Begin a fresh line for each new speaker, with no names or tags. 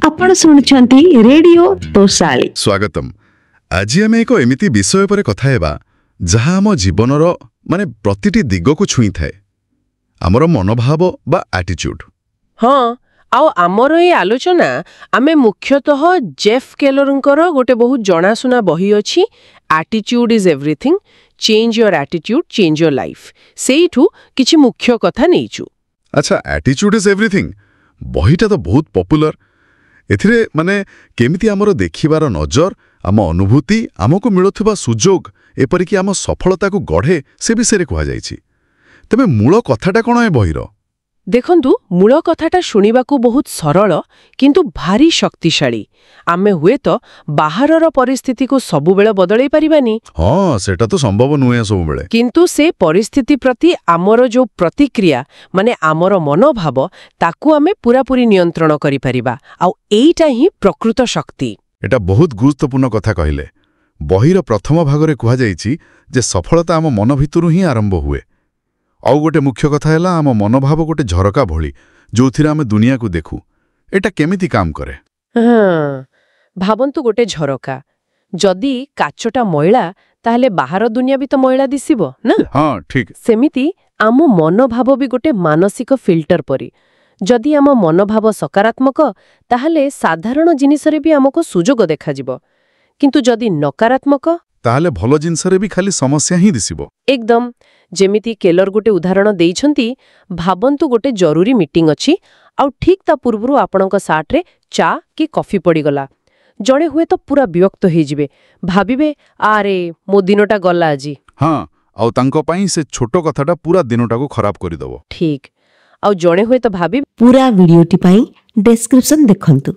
आपण सुनुछंती रेडियो तोसाली।
स्वागतम। आज आम एक एमिति विषय पर कथा हेबा जहाँ आम जीवनर माने प्रतिटी दिग को छुई थाए आमर मनोभाव बा एटीट्यूड।
हाँ आउ आमर ये आलोचना आमे मुख्यतः जेफ केलरंकर गोटे बहुत जनाशुना बही अछि attitude is everything, change your attitude change your life, सेइठू किछि मुख्य कथा नेइछु।
अच्छा, एटीट्यूड इज एवरीथिंग बहीटा तो बहुत पॉपुलर। एथिरे माने केमिति आमर देखिबार नजर, आम अनुभूति, आमको मिलुथुबा सुजोग, एपरिकी आम सफलता को गढ़े से विषय कहा जाइछि। तबे मूल कथाटा कोन ए बहिर?
देखंतु मूल कथाटा शुणिबाकू बहुत सरल किंतु भारी शक्तिशाली। आमे हुए तो बाहरर परिस्थिति को सबुबेले बदलै परिबानी।
हाँ, सेटा तो संभव नुहे सबुबेले।
किंतु से परिस्थिति प्रति आमर जो प्रतिक्रिया माने आमर मनोभाव ताकू आमे पूरापूरी नियंत्रण करि परिबा। आउ एइटा ही प्रकृत शक्ति।
एटा बहुत गुरुत्वपूर्ण कथा कहिले। बहिर प्रथम भागरे कहा जाइछि जे सफलता आम मन भितरु ही आरंभ हुए। आउ गोटे मुख्य कथा है आम मनोभाव गोटे झरका भली जो आम दुनिया को देखू। एटा केमिति काम करे?
हाँ, भावंतु गोटे झरका जदि काचटा मैला ताहले बाहर दुनिया भी तो मैला दिसिबो ना।
हाँ ठीक।
सेमिति आम मनोभाव भी गोटे मानसिक फिल्टर परी। जदि आम मनोभाव सकारात्मक ताहले साधारण जिनिसरे भी आमको सुजोग देखाजिबो, किंतु जदि नकारात्मक
ताहले भलो जिनसरे भी खाली समस्या ही दिसिबो।
एकदम जेमिति केलर गोटे उदाहरण देइछंती। भाबंतु गोटे जरूरी मीटिंग अछि आउ ठीक ता पूर्वरु आपणक साथ रे चा कि कॉफी पड़ी गला। जणे हुए तो पूरा विरक्त हो जिवे, भाबिबे आरे मो दिनटा गला आजी।
हाँ, आउ तांको पई से छोटो कथाटा पूरा दिनटा को खराब करि दबो।
ठीक। आउ जणे हुए तो भाबी
पूरा वीडियोटी पाई डिस्क्रिप्शन देखंतु।